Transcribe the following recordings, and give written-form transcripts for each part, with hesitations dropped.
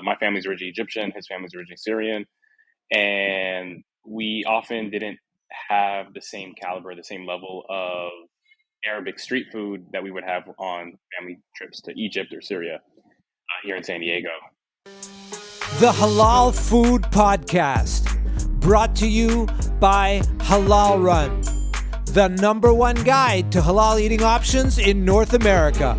My family's originally Egyptian, his family's originally Syrian, and we often didn't have the same caliber, the same level of Arabic street food that we would have on family trips to Egypt or Syria here in San Diego. The Halal Food Podcast, brought to you by HalalRun, the #1 guide to halal eating options in North America.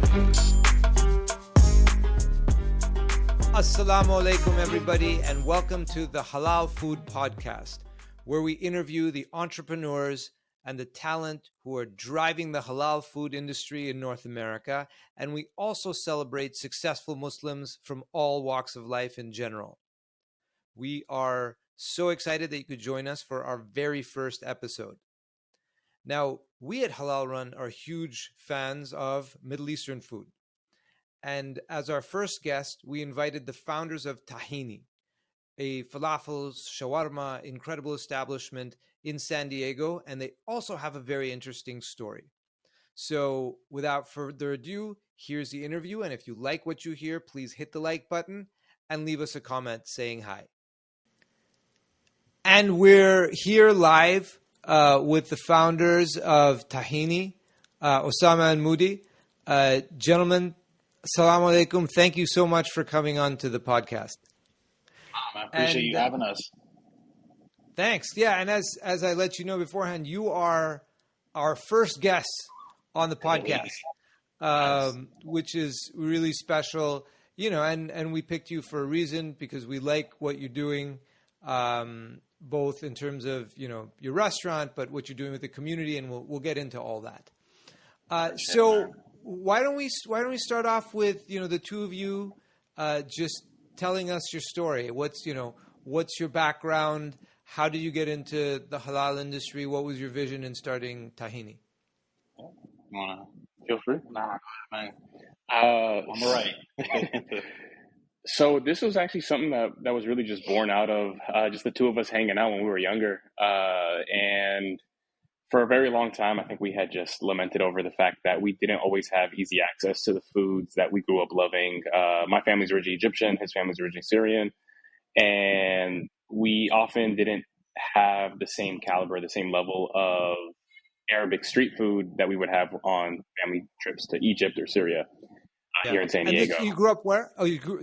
Assalamu alaikum, everybody, and welcome to the Halal Food Podcast, where we interview the entrepreneurs and the talent who are driving the halal food industry in North America, and we also celebrate successful Muslims from all walks of life in general. We are so excited that you could join us for our very first episode. Now, we at HalalRun are huge fans of Middle Eastern food. And as our first guest, we invited the founders of Tahini, a falafel, shawarma, incredible establishment in San Diego, and they also have a very interesting story. So without further ado, here's the interview, and if you like what you hear, please hit the like button and leave us a comment saying hi. And we're here live with the founders of Tahini, Osama and Moody. Gentlemen, assalamu alaikum. Thank you so much for coming on to the podcast. I appreciate you having us. Thanks. Yeah, and as I let you know beforehand, you are our first guest on the podcast, which is really special. You know, and we picked you for a reason because we like what you're doing, both in terms of your restaurant, but what you're doing with the community, and we'll get into all that. So why don't we start off with the two of you just telling us your story. What's your background? How did you get into the halal industry? What was your vision in starting Tahini? You wanna feel free? Nah, man. I'm all right. So this was actually something that was really just born out of just the two of us hanging out when we were younger. And for a very long time, I think we had just lamented over the fact that we didn't always have easy access to the foods that we grew up loving. My family's originally Egyptian, his family's originally Syrian. And we often didn't have the same caliber, the same level of Arabic street food that we would have on family trips to Egypt or Syria here in San Diego. And you grew up where?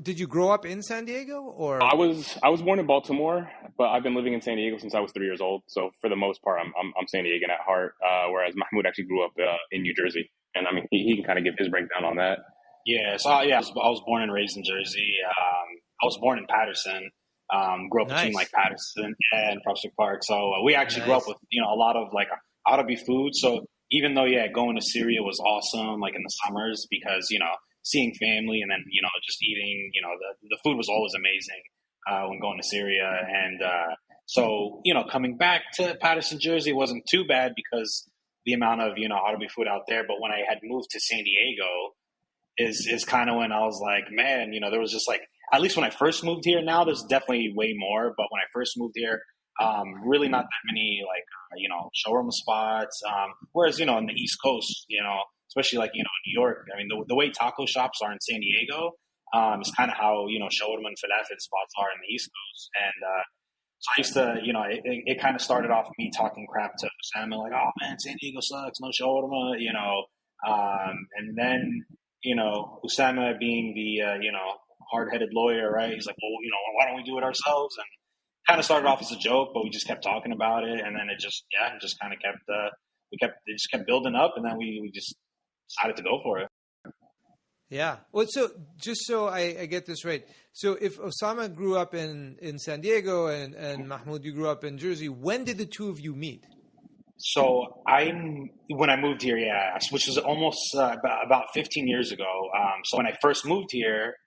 Did you grow up in San Diego, or? I was born in Baltimore, but I've been living in San Diego since I was 3 years old. So for the most part, I'm San Diegan at heart. Whereas Mahmoud actually grew up in New Jersey, and I mean he can kind of give his breakdown on that. Yeah, so I was born and raised in Jersey. I was born in Patterson. Grew up between like Patterson and Prospect Park. So we actually grew up with a lot of like Arabic food. So even though going to Syria was awesome, like in the summers, because seeing family and then just eating, the food was always amazing when going to Syria. And so coming back to Patterson, Jersey wasn't too bad because the amount of Arabic food out there. But when I had moved to San Diego, is kind of when I was like, man, there was just like, at least when I first moved here. Now there's definitely way more, but when I first moved here, really not that many like shawarma spots. Whereas in the East Coast, especially like New York, I mean the way taco shops are in San Diego is kind of how shawarma and falafel spots are in the East Coast. And so I used to it kind of started off me talking crap to Osama, like, oh man, San Diego sucks, no shawarma, and then Osama being the hard-headed lawyer, right? He's like, well, why don't we do it ourselves? And kind of started off as a joke, but we just kept talking about it, and then it just kind of kept building up, and then we just decided to go for it. Yeah. Well, so just so I get this right, so if Osama grew up in San Diego and Mahmoud, you grew up in Jersey, when did the two of you meet? So when I moved here, which was almost about 15 years ago. So when I first moved here,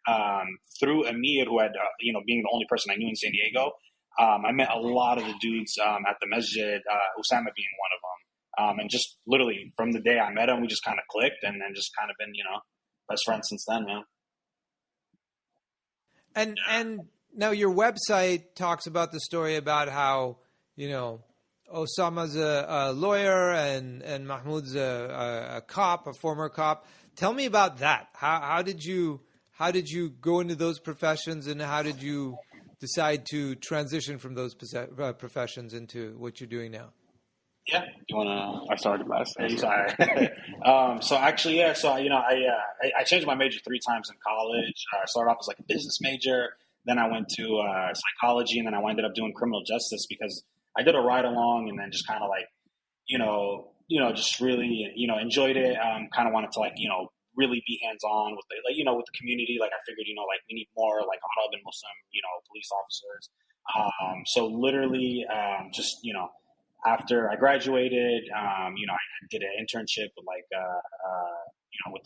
through Amir, who had, being the only person I knew in San Diego, I met a lot of the dudes at the masjid, Osama being one of them. And just literally from the day I met him, we just kind of clicked and then just kind of been, best friends since then, man. And now your website talks about the story about how, Osama's a lawyer and Mahmoud's a cop, a former cop. Tell me about that. How did you how did you go into those professions, and how did you decide to transition from those professions into what you're doing now? Yeah, you wanna? I started last. Sorry. So actually, yeah. So I changed my major 3 times in college. I started off as like a business major, then I went to psychology, and then I ended up doing criminal justice because I did a ride along, and then just kind of like, just really enjoyed it. Kind of wanted to like really be hands on with with the community. Like I figured like we need more like Arab and Muslim police officers. So literally just after I graduated, I did an internship with with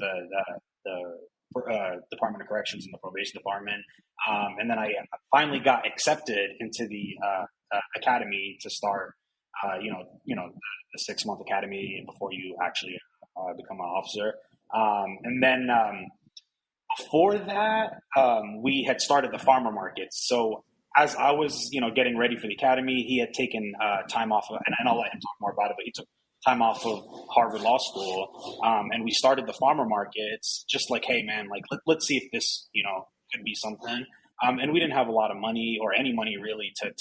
the Department of Corrections and the Probation Department, and then I finally got accepted into the academy to start. The 6-month academy before you actually become an officer, and then before that, we had started the farmer markets. So as I was, getting ready for the academy, he had taken time off of, and I'll let him talk more about it, but he took time off of Harvard Law School. And we started the farmer markets just like, hey man, like, let's see if this, could be something. And we didn't have a lot of money or any money really to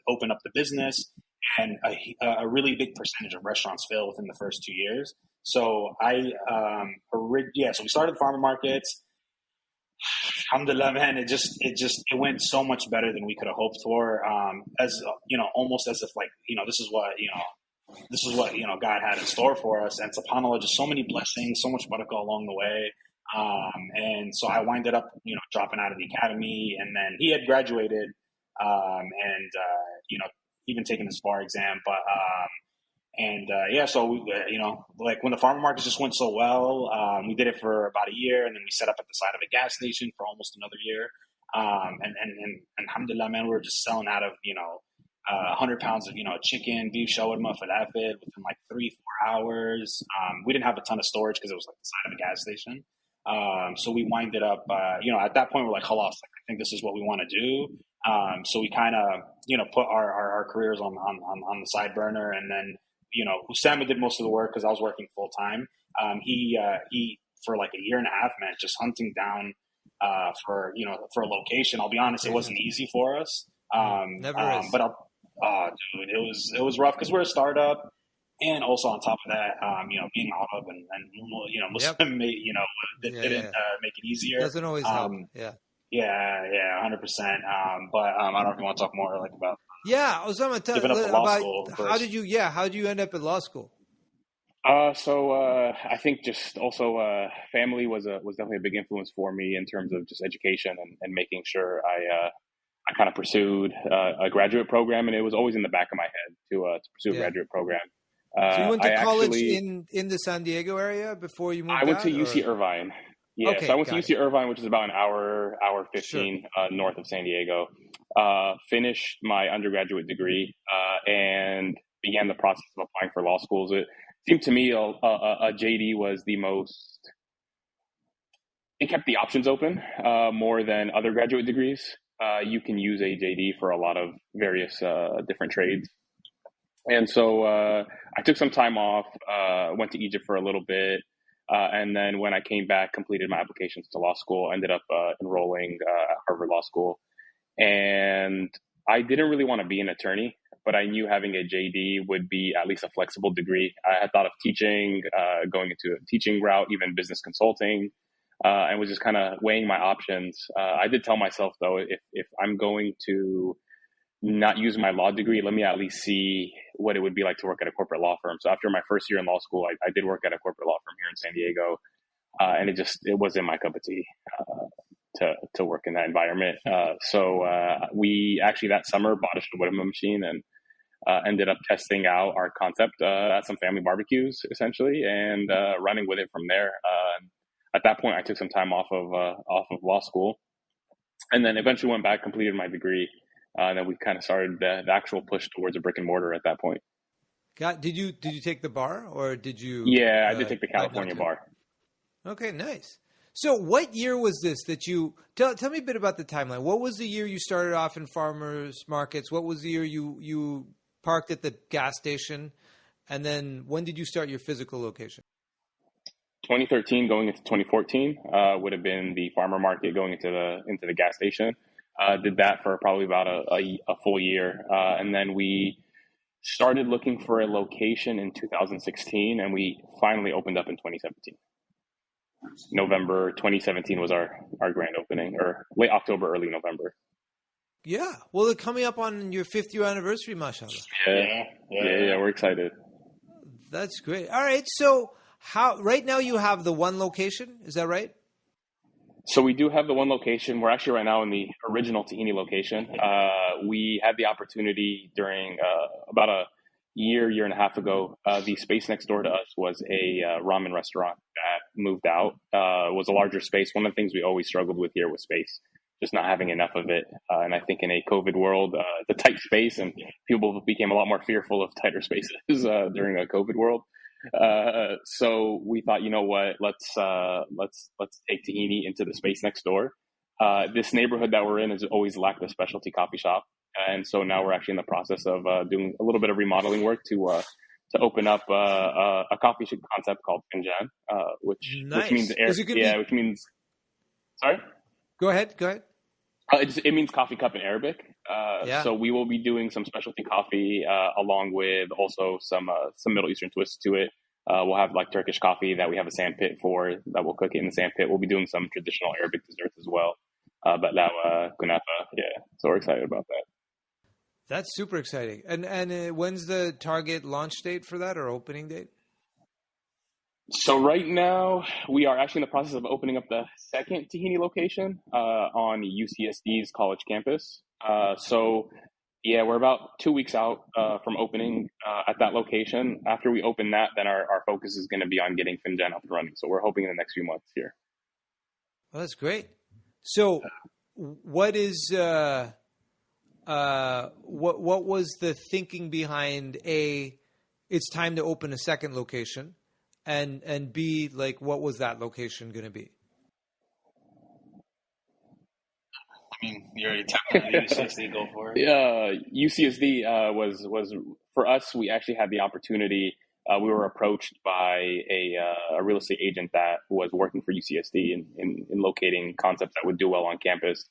open up the business. And a really big percentage of restaurants fail within the first 2 years. So so we started the farmer markets. Alhamdulillah, man, it went so much better than we could have hoped for. Almost as if like, this is what God had in store for us. And subhanAllah, just so many blessings, so much barakah along the way. And so I winded up, dropping out of the academy, and then he had graduated, even taking his bar exam, but, so we, like when the farmer markets just went so well, we did it for about a year, and then we set up at the side of a gas station for almost another year. And alhamdulillah, man, we were just selling out of, 100 pounds of, chicken, beef, shawarma, falafel within like 3-4 hours. We didn't have a ton of storage because it was like the side of a gas station. So we winded up, at that point we're like, halas, like, I think this is what we want to do. So we kind of, put our careers on the side burner, and then, Osama did most of the work because I was working full time. He for like a year and a half, man, just hunting down for a location. I'll be honest, it wasn't easy for us. Never is. But dude, it was rough because we're a startup, and also on top of that, being Arab and Muslim, didn't make it easier. Doesn't always help. Yeah, 100%. But I don't know if you want to talk more like about. Yeah, Osama, tell about how did you end up at law school? So I think just also family was definitely a big influence for me in terms of just education and making sure I kind of pursued a graduate program, and it was always in the back of my head to pursue a graduate program. So you went to college in the San Diego area before you moved out? I went to UC Irvine. Yeah, okay, so I went to UC Irvine, which is about an hour 15 north of San Diego. Finished my undergraduate degree and began the process of applying for law schools. It seemed to me a JD was the most. It kept the options open more than other graduate degrees. You can use a JD for a lot of various different trades. And so I took some time off, went to Egypt for a little bit. And then when I came back, completed my applications to law school, ended up enrolling at Harvard Law School. And I didn't really want to be an attorney, but I knew having a JD would be at least a flexible degree. I had thought of teaching, going into a teaching route, even business consulting, and was just kind of weighing my options. I did tell myself, though, if I'm going to not use my law degree, let me at least see what it would be like to work at a corporate law firm. So after my first year in law school, I did work at a corporate law firm here in San Diego, and it wasn't my cup of tea to work in that environment. So we actually that summer bought a shawarma machine and ended up testing out our concept at some family barbecues, essentially, and running with it from there. At that point, I took some time off of law school, and then eventually went back, completed my degree. Then we kind of started the actual push towards a brick and mortar at that point. Did you take the bar, or did you? Yeah, I did take the California bar. Okay, nice. So what year was this that you tell me a bit about the timeline? What was the year you started off in farmers markets? What was the year you parked at the gas station? And then when did you start your physical location? 2013 going into 2014 would have been the farmer market going into the gas station. Did that for probably about a full year, and then we started looking for a location in 2016, and we finally opened up in 2017. November 2017 was our grand opening, or late October, early November. Yeah. Well, they're coming up on your 5th year anniversary, mashallah. Yeah, we're excited. That's great. All right. So right now you have the one location, is that right? So we do have the one location. We're actually right now in the original Tahini location. We had the opportunity during about a year and a half ago. The space next door to us was a ramen restaurant that moved out. It was a larger space. One of the things we always struggled with here was space, just not having enough of it. And I think in a COVID world, the tight space, and people became a lot more fearful of tighter spaces during a COVID world. So we thought, you know what, let's take Tahini into the space next door. This neighborhood that we're in has always lacked a specialty coffee shop. And so now we're actually in the process of doing a little bit of remodeling work to open up a coffee shop concept called Finjan, which means which means sorry. Go ahead. It means coffee cup in Arabic. So we will be doing some specialty coffee along with also some Middle Eastern twists to it. We'll have like Turkish coffee that we have a sand pit for, that we'll cook it in the sand pit. We'll be doing some traditional Arabic desserts as well. Baklawa, kunafa. Yeah, so we're excited about that. That's super exciting. And when's the target launch date for that, or opening date? So right now, we are actually in the process of opening up the second Tahini location on UCSD's college campus. We're about 2 weeks out from opening at that location. After we open that, then our focus is going to be on getting Finjan up and running. So we're hoping in the next few months here. Well, that's great. So what is what was the thinking behind it's time to open a second location? And B, like, what was that location going to be? I mean, you already talked about UCSD. Go for it. UCSD was for us. We actually had the opportunity. We were approached by a real estate agent that was working for UCSD in locating concepts that would do well on campus.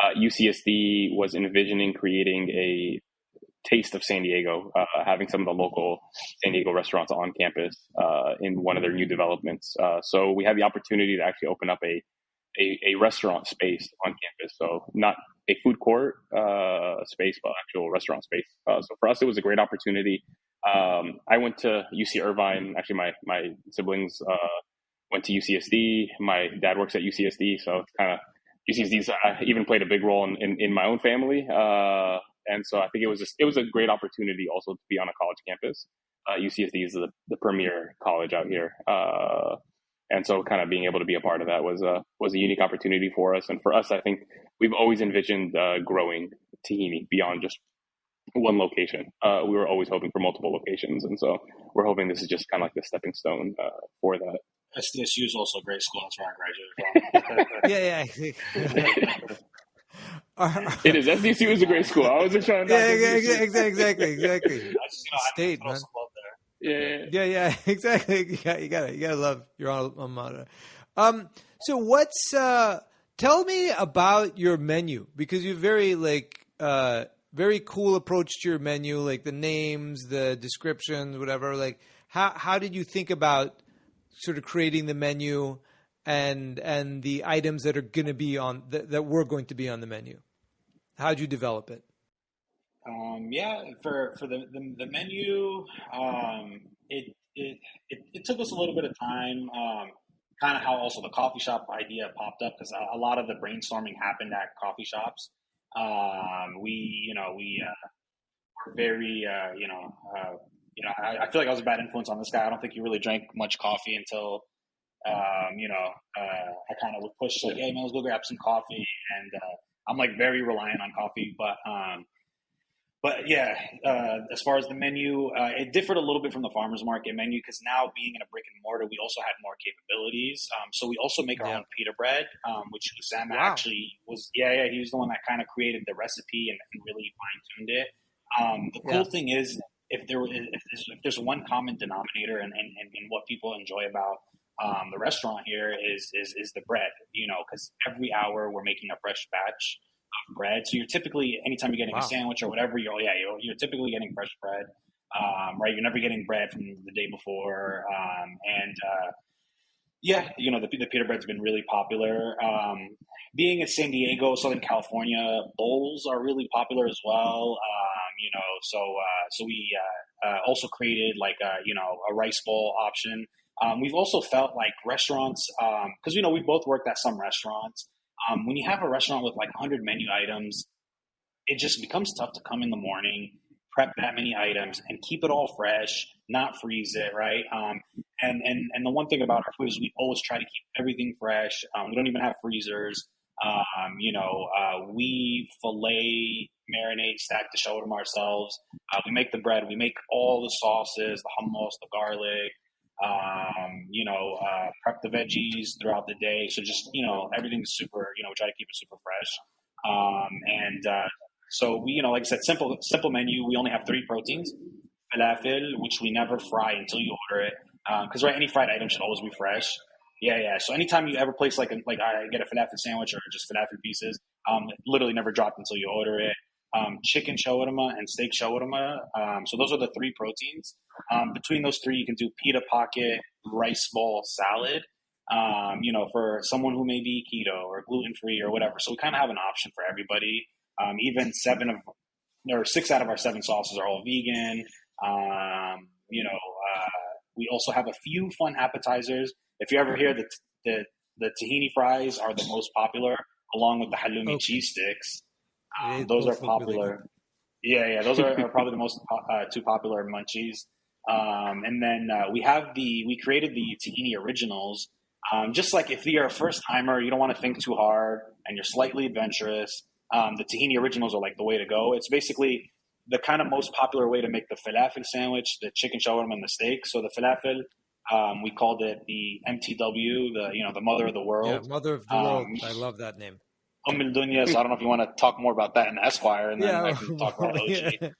UCSD was envisioning creating a taste of San Diego, having some of the local San Diego restaurants on campus in one of their new developments. So we had the opportunity to actually open up a restaurant space on campus. So not a food court space, but actual restaurant space. So for us, it was a great opportunity. I went to UC Irvine. Actually, my siblings went to UCSD. My dad works at UCSD. So it's kind of UCSD's even played a big role in my own family. And so I think it was a great opportunity also to be on a college campus. UCSD is the premier college out here. And so kind of being able to be a part of that was a unique opportunity for us. And for us, I think we've always envisioned growing Tahini beyond just one location. We were always hoping for multiple locations. And so we're hoping this is just kind of like the stepping stone for that. SDSU is also a great school. That's where I graduated from. Yeah. It is. SDSU is a great school. I wasn't trying to. Exactly. State, man. Yeah. Exactly. You gotta love your alma mater. So what's? Tell me about your menu, because you're very cool approach to your menu, like the names, the descriptions, whatever. Like how did you think about sort of creating the menu and the items that are going to be on that were going to be on the menu? How did you develop it? For the menu, it took us a little bit of time. Kind of how also the coffee shop idea popped up, because a lot of the brainstorming happened at coffee shops. We were very I feel like I was a bad influence on this guy. I don't think he really drank much coffee until I kind of would push like, hey man, let's go grab some coffee. And I'm like very reliant on coffee, as far as the menu, it differed a little bit from the farmer's market menu, because now being in a brick and mortar, we also had more capabilities. So we also make our own pita bread, which Osama actually was. He was the one that kind of created the recipe and really fine tuned it. The cool thing is, if there's one common denominator and what people enjoy about the restaurant here is the bread, because every hour we're making a fresh batch of bread. So you're typically, anytime you're getting a sandwich or whatever, you're typically getting fresh bread, right? You're never getting bread from the day before. The pita bread's been really popular. Being in San Diego, Southern California, bowls are really popular as well. So we also created like a rice bowl option. We've also felt like restaurants, because we've both worked at some restaurants. When you have a restaurant with like 100 menu items, it just becomes tough to come in the morning, prep that many items, and keep it all fresh, not freeze it, right? And the one thing about our food is we always try to keep everything fresh. We don't even have freezers. We fillet, marinate, stack the shawarma ourselves. We make the bread. We make all the sauces, the hummus, the garlic. Prep the veggies throughout the day. So just, everything's super, we try to keep it super fresh. So we, like I said, simple menu. We only have 3 proteins. Falafel, which we never fry until you order it. Cause any fried item should always be fresh. Yeah. So anytime you ever place I get a falafel sandwich or just falafel pieces, literally never dropped until you order it. Chicken shawarma and steak shawarma. So those are the 3 proteins. Between those 3, you can do pita pocket, rice bowl, salad, for someone who may be keto or gluten-free or whatever. So we kind of have an option for everybody. Even 6 out of our 7 sauces are all vegan. We also have a few fun appetizers. If you ever hear the tahini fries are the most popular, along with the halloumi cheese sticks. Those are popular. Really those are probably the most 2 popular munchies. And then we created the tahini originals. Just like if you're a first timer, you don't want to think too hard, and you're slightly adventurous, the tahini originals are like the way to go. It's basically the kind of most popular way to make the falafel sandwich, the chicken shawarma, and the steak. So the falafel, we called it the MTW, the mother of the world. Yeah, mother of the world. I love that name. So I don't know if you want to talk more about that in Esquire, and then I can talk about OG.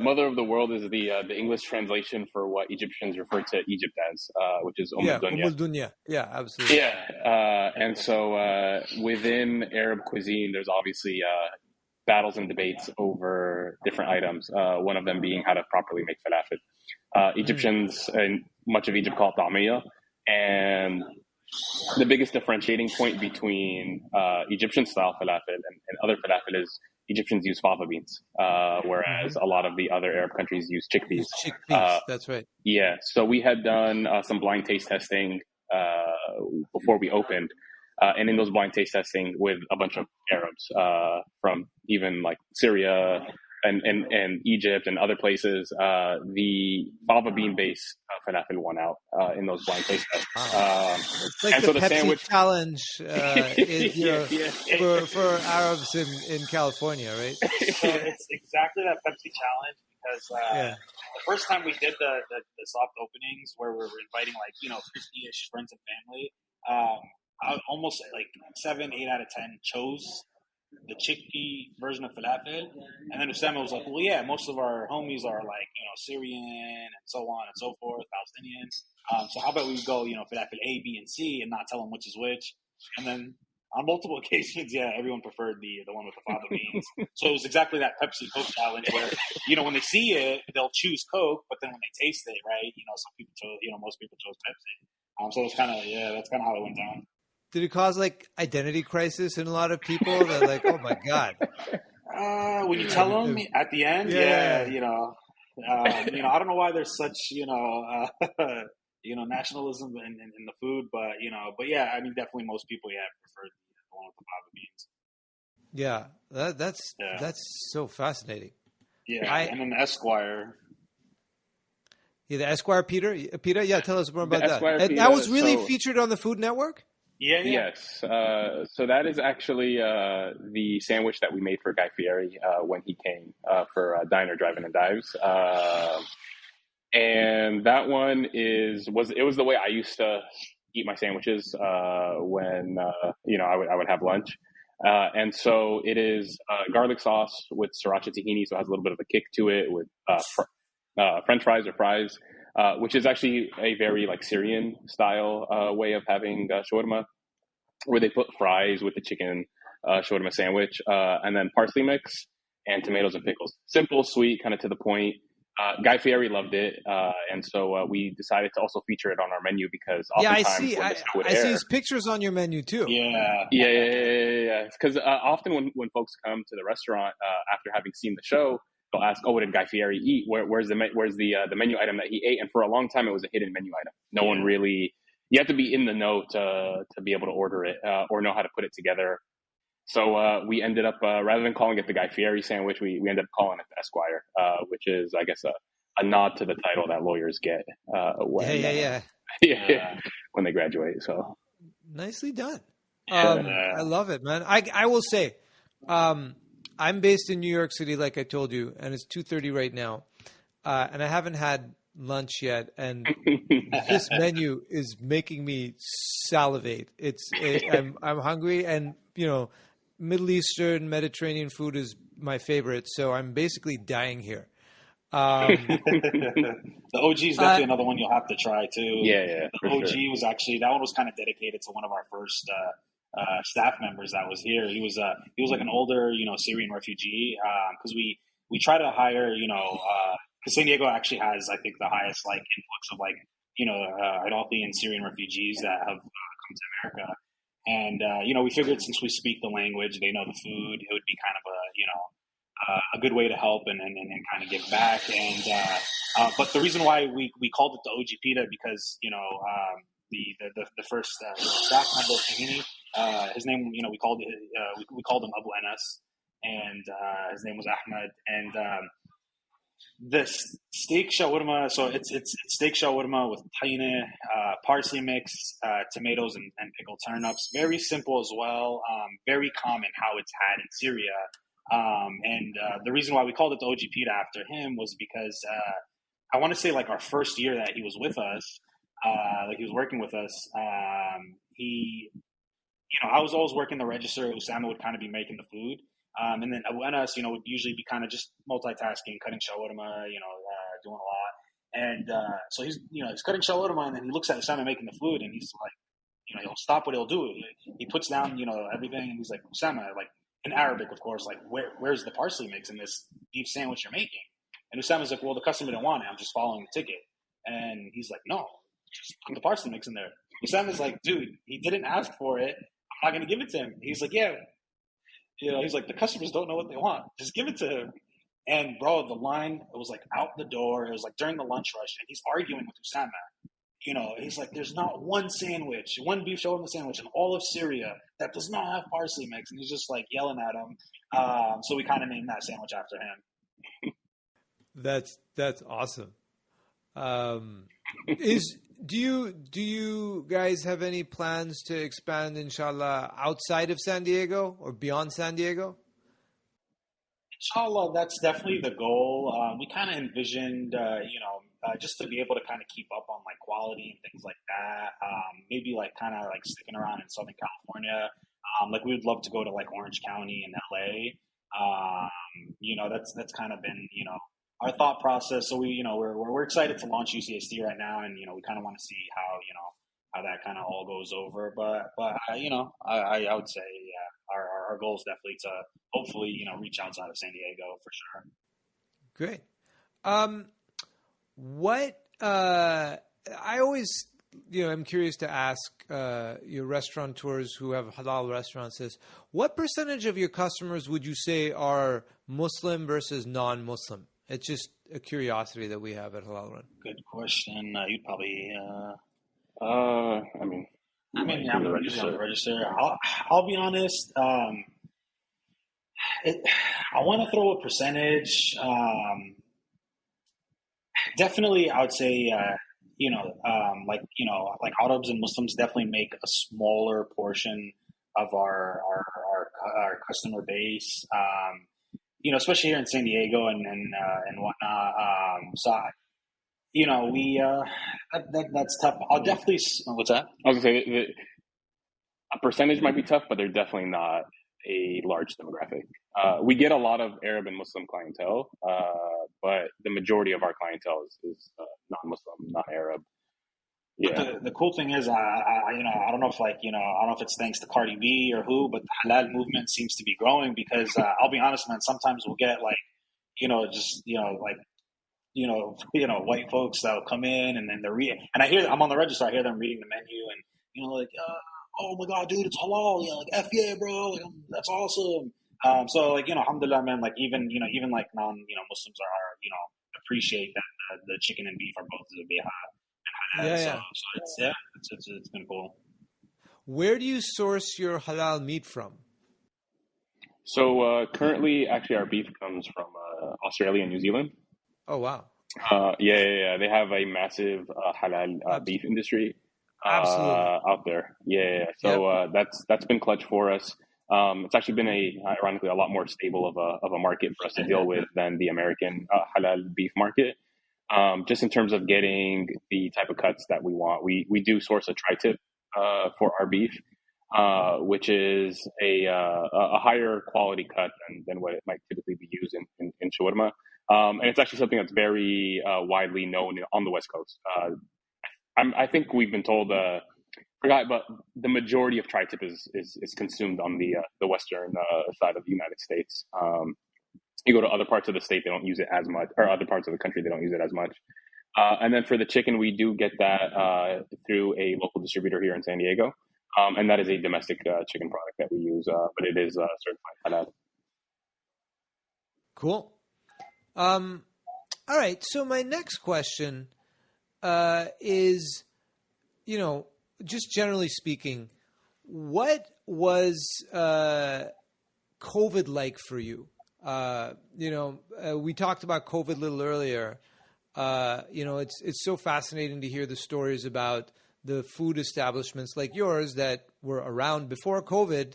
Mother of the world is the English translation for what Egyptians refer to Egypt as, which is Dunya. Dunya. Yeah, absolutely. Yeah, and so within Arab cuisine, there's obviously battles and debates over different items. One of them being how to properly make falafel. Egyptians in much of Egypt call it ta'miyah, and the biggest differentiating point between Egyptian style falafel and other falafel is Egyptians use fava beans, whereas a lot of the other Arab countries use chickpeas. That's right. Yeah, so we had done some blind taste testing before we opened, and in those blind taste testing with a bunch of Arabs from even like Syria and Egypt and other places, the fava bean based falafel won out in those blind taste tests. It's like the sandwich challenge for Arabs in California, right? So it's exactly that Pepsi challenge, because the first time we did the soft openings where we were inviting 50-ish friends and family, almost like 7, 8 out of 10 chose the chickpea version of falafel, and then Osama was like, well, yeah, most of our homies are Syrian and so on and so forth, Palestinians. So how about we go, falafel A, B, and C, and not tell them which is which? And then on multiple occasions, everyone preferred the one with the fava beans. So it was exactly that Pepsi Coke challenge where, when they see it, they'll choose Coke, but then when they taste it, right, some people chose, most people chose Pepsi. So it's that's kind of how it went down. Did it cause identity crisis in a lot of people? They're like, "Oh my god!" When you tell them at the end, I don't know why there's such nationalism in the food, but I mean, definitely most people prefer the one with the fava beans. Yeah, that's so fascinating. Yeah, and then the Esquire. Yeah, the Esquire Peter. Yeah, tell us more about that. And that was really featured on the Food Network. Yeah. Yes. So that is actually the sandwich that we made for Guy Fieri when he came for Diner, Drive-In, and Dives. And that one was the way I used to eat my sandwiches when I would have lunch. And so it is garlic sauce with sriracha tahini, so it has a little bit of a kick to it with French fries or fries. which is actually a very like Syrian style way of having shawarma, where they put fries with the chicken shawarma sandwich, and then parsley mix and tomatoes and pickles. Simple, sweet, kind of to the point. Guy Fieri loved it, and so we decided to also feature it on our menu because oftentimes when the show would I air, see his pictures on your menu too. Yeah. Because often when folks come to the restaurant after having seen the show, they'll ask, "Oh, what did Guy Fieri eat? Where's the menu item that he ate?" And for a long time, it was a hidden menu item. No one really. You have to be in the know to be able to order it or know how to put it together. So we ended up, rather than calling it the Guy Fieri sandwich, we ended up calling it the Esquire, which is, I guess, a nod to the title that lawyers get when they graduate. So nicely done. I love it, man. I will say, I'm based in New York City, like I told you, and it's 2:30 right now, and I haven't had lunch yet, and this menu is making me salivate. I'm hungry, and Middle Eastern, Mediterranean food is my favorite, so I'm basically dying here. The OG is definitely another one you'll have to try too. Yeah. The OG was actually, that one was kind of dedicated to one of our first staff members that was here. He was like an older, Syrian refugee, because we try to hire, because San Diego actually has, I think, the highest like influx of like, Iraqi and Syrian refugees that have come to America. And, we figured since we speak the language, they know the food, it would be kind of a good way to help and kind of give back. And, but the reason why we called it the OG Pita because, the first staff member of Tahini, his name, we called him Abu Anas, and his name was Ahmed. And this steak shawarma, so it's steak shawarma with tahini, parsley mix, tomatoes and pickled turnips. Very simple as well. Very common how it's had in Syria. And the reason why we called it the OG Pita after him was because I want to say like our first year that he was with us, like he was working with us, I was always working the register. Osama would kind of be making the food. And then Abu Anas, would usually be kind of just multitasking, cutting shawarma, doing a lot. And so he's cutting shawarma, and then he looks at Osama making the food, and he's like, he'll stop what he'll do. He puts down, everything, and he's like, Osama, like in Arabic, of course, like where's the parsley mix in this beef sandwich you're making? And Osama's like, well, the customer didn't want it. I'm just following the ticket. And he's like, no, just put the parsley mix in there. Osama's like, dude, he didn't ask for it. I'm not going to give it to him. He's like, yeah. He's like, the customers don't know what they want. Just give it to him. And bro, the line, it was like out the door. It was like during the lunch rush, and he's arguing with Osama. He's like, there's not one beef shawarma sandwich in all of Syria that does not have parsley mix. And he's just like yelling at him. So we kind of named that sandwich after him. That's awesome. Do you guys have any plans to expand, inshallah, outside of San Diego or beyond San Diego? Inshallah, that's definitely the goal. We kind of envisioned, just to be able to kind of keep up on like quality and things like that. Maybe like kind of like sticking around in Southern California. Like we would love to go to like Orange County and LA. That's kind of been, our thought process. So we're excited to launch UCSD right now, and we kind of want to see how that kind of all goes over. But I would say our goal is definitely to hopefully reach outside of San Diego for sure. Great. What I always I'm curious to ask your restaurateurs who have halal restaurants is, what percentage of your customers would you say are Muslim versus non-Muslim? It's just a curiosity that we have at HalalRun. Good question. You'd probably. I'm the register. I'll be honest. I want to throw a percentage. Definitely, I would say. Like Arabs and Muslims definitely make a smaller portion of our customer base. Especially here in San Diego and whatnot. That's tough. I'll definitely. What's that? I was gonna say a percentage might be tough, but they're definitely not a large demographic. We get a lot of Arab and Muslim clientele, but the majority of our clientele is non-Muslim, non-Arab. Yeah. The cool thing is, I don't know if I don't know if it's thanks to Cardi B or who, but the halal movement seems to be growing because I'll be honest, man. Sometimes we'll get like, just white folks that'll come in and then they're reading, and I'm on the register. I hear them reading the menu, and oh my god, dude, it's halal. Yeah, like F yeah, bro. Like, that's awesome. So like alhamdulillah, man. Like even like Muslims are appreciate that the chicken and beef are both zabiha. So it's been cool. Where do you source your halal meat from? So currently, actually, our beef comes from Australia and New Zealand. Oh wow! Yeah. They have a massive halal beef industry out there. Yeah. So that's been clutch for us. It's actually been ironically a lot more stable of a market for us to deal with than the American halal beef market. Just in terms of getting the type of cuts that we want, we do source a tri-tip for our beef, which is a higher quality cut than what it might typically be used in shawarma. And it's actually something that's very widely known on the West Coast. I think we've been told, but the majority of tri-tip is consumed on the western side of the United States. You go to other parts of the state, they don't use it as much, or other parts of the country, they don't use it as much. And then for the chicken, we do get that through a local distributor here in San Diego. And that is a domestic chicken product that we use, but it is certified halal. Cool. All right. So my next question is, just generally speaking, what was COVID like for you? We talked about COVID a little earlier. It's so fascinating to hear the stories about the food establishments like yours that were around before COVID,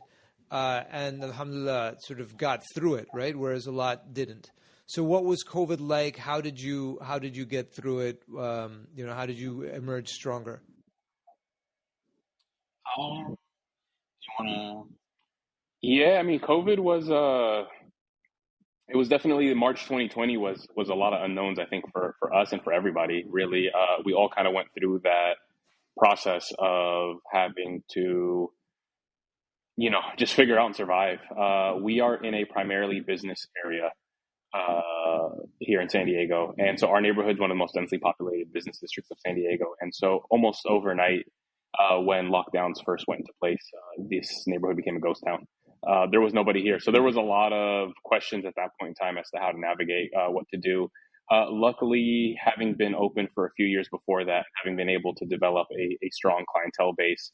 and alhamdulillah sort of got through it, right? Whereas a lot didn't. So what was COVID like? How did you get through it? How did you emerge stronger? You wanna? Yeah, I mean, COVID was it was definitely March 2020 was a lot of unknowns, I think, for us and for everybody, really. We all kind of went through that process of having to, just figure out and survive. We are in a primarily business area here in San Diego. And so our neighborhood is one of the most densely populated business districts of San Diego. And so almost overnight, when lockdowns first went into place, this neighborhood became a ghost town. There was nobody here. So there was a lot of questions at that point in time as to how to navigate, what to do. Luckily, having been open for a few years before that, having been able to develop a strong clientele base,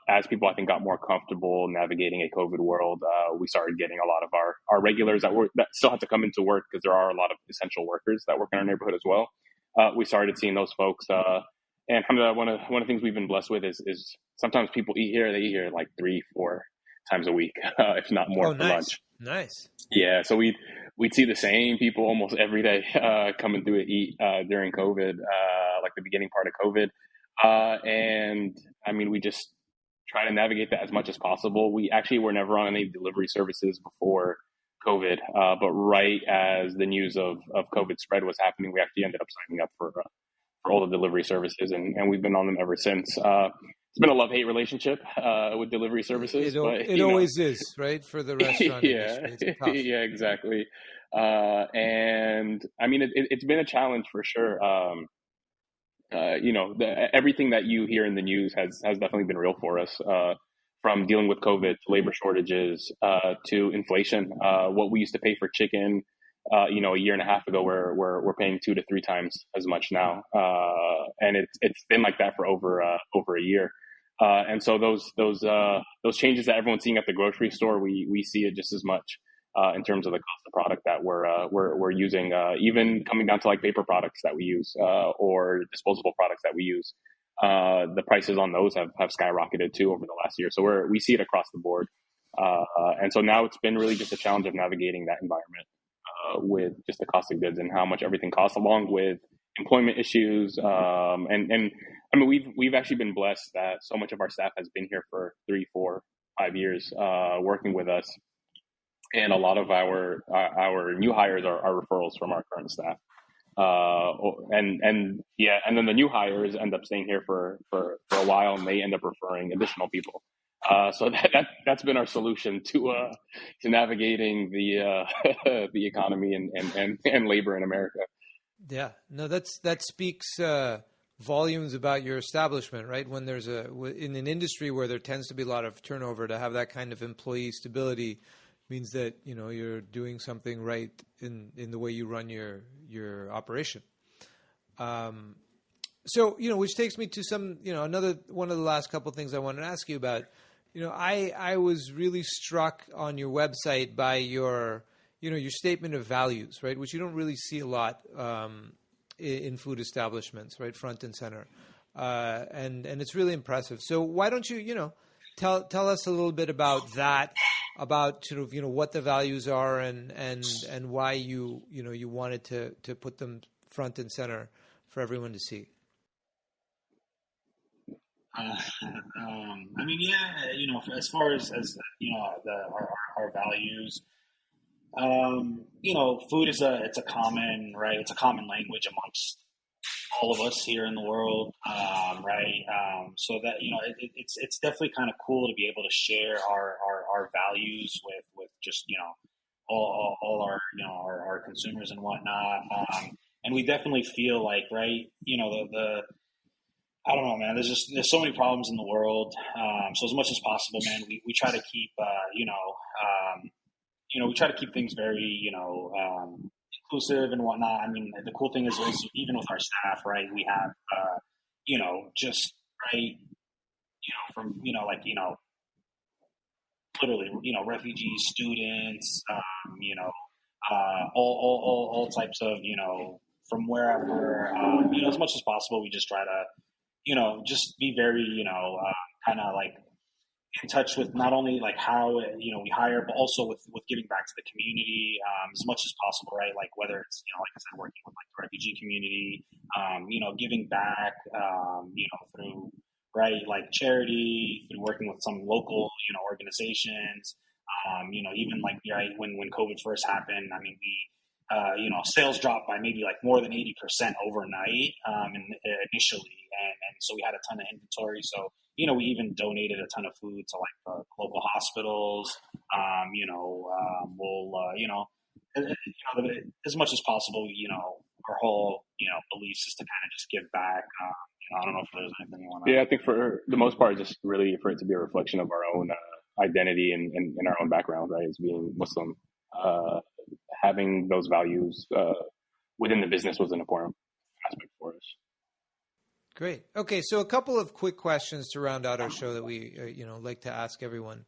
as people, I think, got more comfortable navigating a COVID world, we started getting a lot of our regulars that still have to come into work because there are a lot of essential workers that work in our neighborhood as well. We started seeing those folks. And alhamdulillah, one of the things we've been blessed with is sometimes people they eat here like 3-4 times a week, if not more, for lunch. Nice. Yeah, so we'd see the same people almost every day coming through to eat during COVID, like the beginning part of COVID. And I mean, we just try to navigate that as much as possible. We actually were never on any delivery services before COVID, but right as the news of COVID spread was happening, we actually ended up signing up for all the delivery services, and we've been on them ever since. It's been a love-hate relationship with delivery services. It always is, right, for the restaurant industry. It's tough. Yeah, exactly. And I mean, it's been a challenge for sure. Everything that you hear in the news has definitely been real for us, from dealing with COVID to labor shortages to inflation. What we used to pay for chicken, a year and a half ago, we're paying 2 to 3 times as much now, and it's been like that for over a year. And so those changes that everyone's seeing at the grocery store, we see it just as much. In terms of the cost of product that we're using, even coming down to like paper products that we use or disposable products that we use, the prices on those have skyrocketed too over the last year. So we see it across the board, and so now it's been really just a challenge of navigating that environment with just the cost of goods and how much everything costs, along with employment issues. And I mean, we've actually been blessed that so much of our staff has been here for 3, 4, 5 years working with us. And a lot of our new hires are referrals from our current staff. and then the new hires end up staying here for a while, and they end up referring additional people. So that's been our solution to navigating the the economy and labor in America. Yeah, no, that speaks volumes about your establishment, right? When there's in an industry where there tends to be a lot of turnover, to have that kind of employee stability means that you're doing something right in the way you run your operation. So which takes me to some another one of the last couple of things I wanted to ask you about. I was really struck on your website by your your statement of values, right, which you don't really see a lot in food establishments, right, front and center, and it's really impressive. So why don't you tell us a little bit about that, about sort of what the values are and why you wanted to put them front and center for everyone to see. I mean, yeah, as far as our values, food is it's a common, right? It's a common language amongst all of us here in the world, right? So that it's definitely kind of cool to be able to share our values with just all our consumers and whatnot, and we definitely feel like, right, the I don't know, man. There's so many problems in the world. So as much as possible, man, we try to keep we try to keep things very inclusive and whatnot. I mean, the cool thing is even with our staff, right? We have just right, from literally refugees, students, all types of from wherever. As much as possible, we just try to just be very, kind of like in touch with not only like how, we hire, but also with giving back to the community, as much as possible, right? Like whether it's, like I said, working with like the refugee community, giving back, through, right, like charity, through working with some local, organizations, even like, right, when COVID first happened, I mean, we, sales dropped by maybe like more than 80% overnight, initially. And so we had a ton of inventory. So, we even donated a ton of food to like the local hospitals. As much as possible, our whole, beliefs is to kind of just give back. I don't know if there's anything you want to. Yeah, I think for the most part, just really for it to be a reflection of our own identity and our own background, right? As being Muslim, having those values within the business was an important aspect for us. Great. Okay, so a couple of quick questions to round out our show that we, like to ask everyone.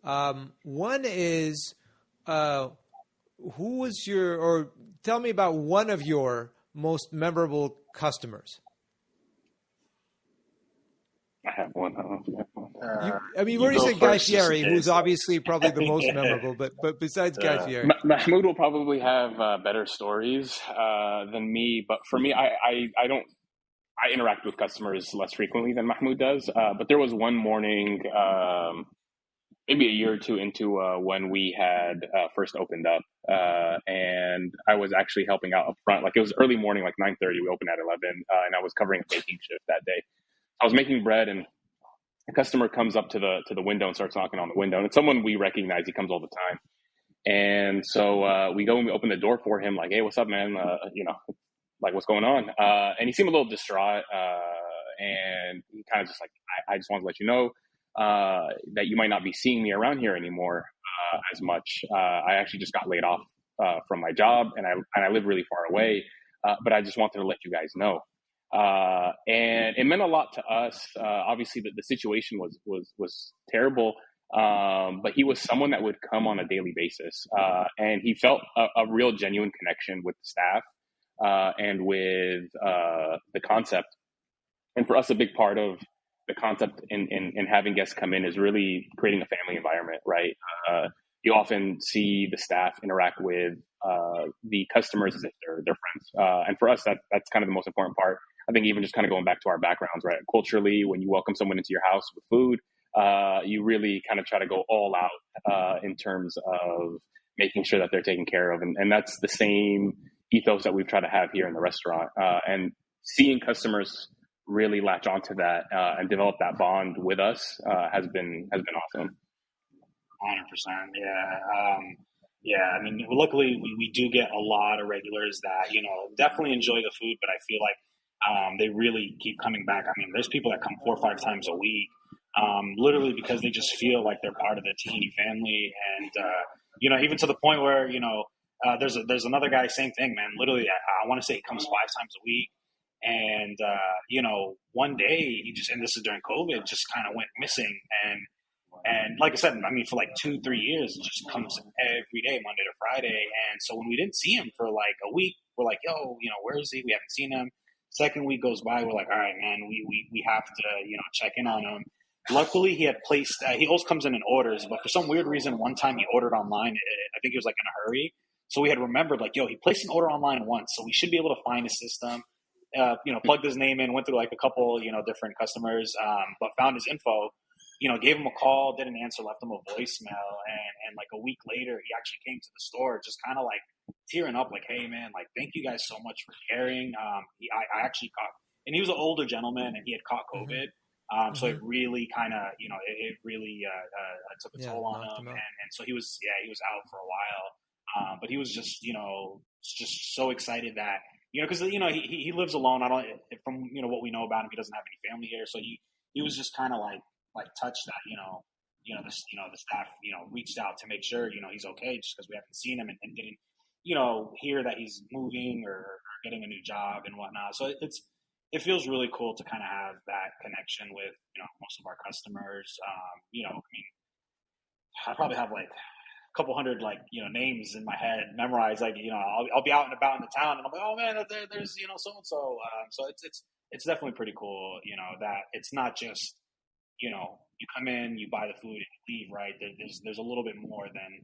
One is, who was or tell me about one of your most memorable customers. I have one. I don't know if you have one. You've already said Guy Fieri, who's obviously probably the most memorable, but besides Guy Fieri. Mahmoud will probably have better stories than me, but for me, I interact with customers less frequently than Mahmoud does, but there was one morning, maybe a year or two into when we had first opened up, and I was actually helping out up front. Like it was early morning, like 9:30. We opened at 11, and I was covering a baking shift that day. I was making bread, and a customer comes up to the window and starts knocking on the window, and it's someone we recognize. He comes all the time, and so we go and we open the door for him. Like, hey, what's up, man? Like, what's going on? And he seemed a little distraught, and he kind of just like, I just want to let you know that you might not be seeing me around here anymore as much. I actually just got laid off from my job, and I live really far away, but I just wanted to let you guys know. And it meant a lot to us. Obviously, the situation was terrible, but he was someone that would come on a daily basis, and he felt a real genuine connection with the staff. And with the concept. And for us, a big part of the concept in having guests come in is really creating a family environment, right? You often see the staff interact with the customers as if they're friends. And for us, that's kind of the most important part. I think even just kind of going back to our backgrounds, right? Culturally, when you welcome someone into your house with food, you really kind of try to go all out in terms of making sure that they're taken care of. And that's the same ethos that we've tried to have here in the restaurant, and seeing customers really latch onto that and develop that bond with us has been awesome. 100%. Yeah. Yeah. I mean, luckily we do get a lot of regulars that, definitely enjoy the food, but I feel like they really keep coming back. I mean, there's people that come 4 or 5 times a week, literally because they just feel like they're part of the Tahini family. And, even to the point where, there's another guy, same thing, man. Literally, I want to say he comes 5 times a week. And, one day he just, and this is during COVID, just kind of went missing. And like I said, I mean, for like 2-3 years, it just comes every day, Monday to Friday. And so when we didn't see him for like a week, we're like, yo, where is he? We haven't seen him. Second week goes by, we're like, all right, man, we have to, check in on him. Luckily, he had placed, he always comes in and orders, but for some weird reason, one time he ordered online. I think he was like in a hurry. So we had remembered like, yo, he placed an order online once, so we should be able to find his system. Plugged his name in, went through like a couple, different customers, but found his info. Gave him a call, didn't answer, left him a voicemail. And like a week later, he actually came to the store just kind of like tearing up, like, hey, man, like, thank you guys so much for caring. I actually caught, and he was an older gentleman and he had caught COVID. So it really kind of, it really took a toll on him. And so he was out for a while. But he was just so excited that, because, he lives alone. From, what we know about him, he doesn't have any family here. So he was just kind of like touched that, the staff, reached out to make sure, he's okay, just because we haven't seen him and didn't, hear that he's moving or getting a new job and whatnot. So it feels really cool to kind of have that connection with, most of our customers. I mean, I probably have like a couple hundred, names in my head memorized. Like, I'll be out and about in the town and I'm like, oh man, there's, so-and-so. So it's definitely pretty cool, that it's not just, you come in, you buy the food and you leave, right? There's a little bit more than,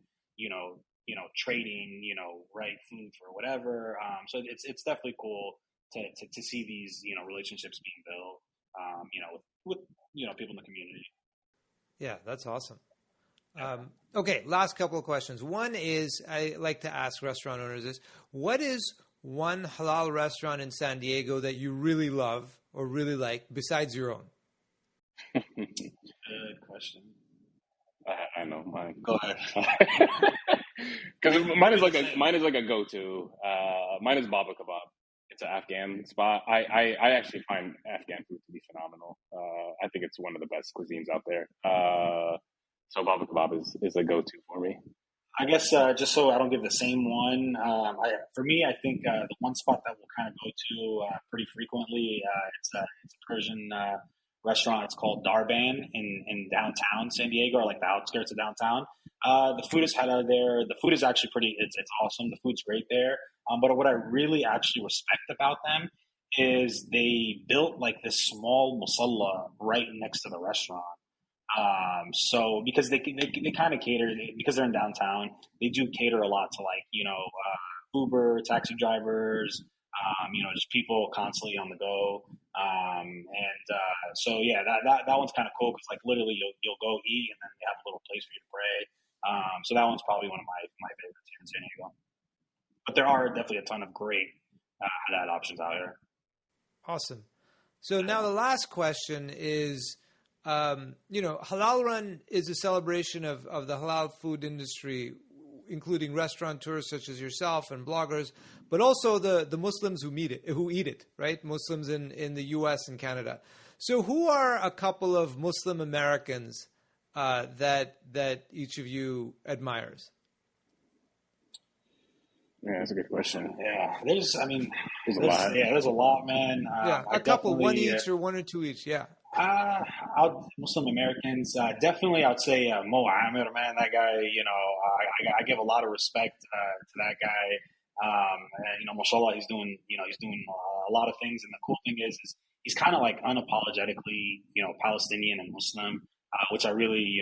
trading, right, food for whatever. So it's definitely cool to see these, relationships being built, with people in the community. Yeah, that's awesome. Okay, last couple of questions. One is, I like to ask restaurant owners this: what is one halal restaurant in San Diego that you really love or really like besides your own? Good question. I know mine. Go ahead. Because mine is like a go-to. Mine is Baba Kebab. It's an Afghan spot. I actually find Afghan food to be phenomenal. I think it's one of the best cuisines out there. So Baba Kebab is a go-to for me. I guess just so I don't give the same one, for me, I think the one spot that we'll kind of go to pretty frequently, it's a Persian restaurant. It's called Darban in downtown San Diego, or like the outskirts of downtown. The food is halal there. The food is actually it's awesome. The food's great there. But what I really actually respect about them is they built like this small musalla right next to the restaurant. So because they kind of cater, because they're in downtown, they do cater a lot to like, Uber, taxi drivers, just people constantly on the go. So yeah, that one's kind of cool because like literally you'll go eat and then they have a little place for you to pray. So that one's probably one of my favorites here in San Diego. But there are definitely a ton of great halal options out here. Awesome. So now the last question is, HalalRun is a celebration of the halal food industry, including restaurateurs such as yourself and bloggers, but also the Muslims who eat it, right? Muslims in the U.S. and Canada. So who are a couple of Muslim Americans that each of you admires? Yeah, that's a good question. Yeah, there's a lot. Yeah, there's a lot, man. A couple, one each or one or two each. Yeah. Muslim Americans, definitely. I would say Mo Amir, man. That guy, I give a lot of respect to that guy. Mashallah, he's doing a lot of things. And the cool thing is he's kind of like unapologetically, Palestinian and Muslim, which I really,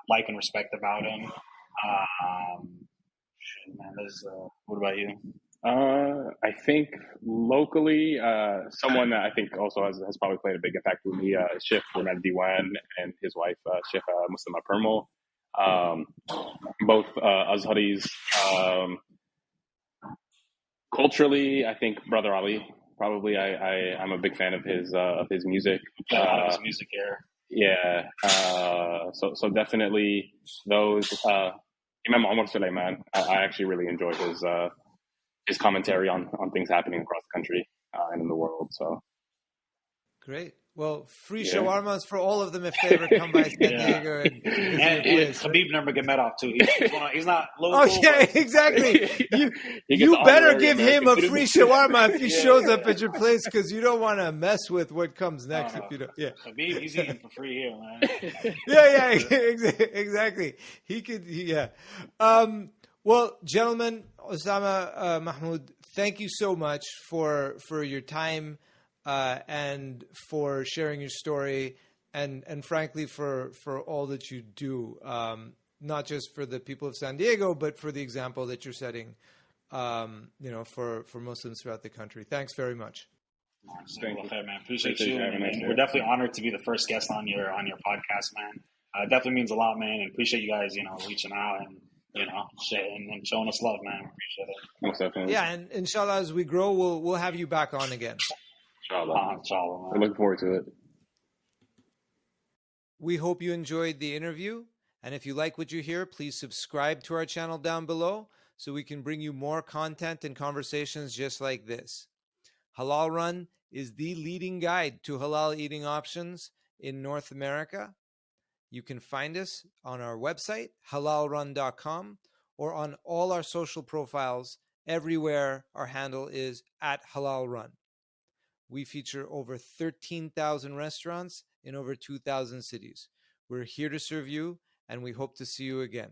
like and respect about him. Man, what about you? I think locally, someone that I think also has probably played a big impact with me, Chef Roman Diwan and his wife, Chef Muslima Permo, both Azharis. Culturally, I think Brother Ali. Probably, I'm a big fan of his music. His music here. Yeah. So definitely those. Imam Omar Suleiman. I actually really enjoy his commentary on things happening across the country and in the world. So great. Well, free shawarmas for all of them if they ever come by San Diego. And Khabib Nurmagomedov too. He's not local. Oh yeah, exactly. You better give him a free shawarma if he shows up at your place, because you don't want to mess with what comes next if you don't. Yeah, Khabib, he's eating for free here, man. yeah, exactly. He could. Yeah. Well, gentlemen, Osama, Mahmoud, thank you so much for your time. And for sharing your story, and frankly for all that you do, not just for the people of San Diego, but for the example that you're setting, for Muslims throughout the country. Thanks very much. Thank you, man. Appreciate you. We're definitely honored to be the first guest on your podcast, man. It definitely means a lot, man. And appreciate you guys, reaching out and and showing us love, man. Appreciate it. Most definitely. Yeah, and inshallah, as we grow, we'll have you back on again. Inshallah, I'm looking forward to it. We hope you enjoyed the interview. And if you like what you hear, please subscribe to our channel down below so we can bring you more content and conversations just like this. HalalRun is the leading guide to halal eating options in North America. You can find us on our website, halalrun.com, or on all our social profiles. Everywhere our handle is @HalalRun. We feature over 13,000 restaurants in over 2,000 cities. We're here to serve you, and we hope to see you again.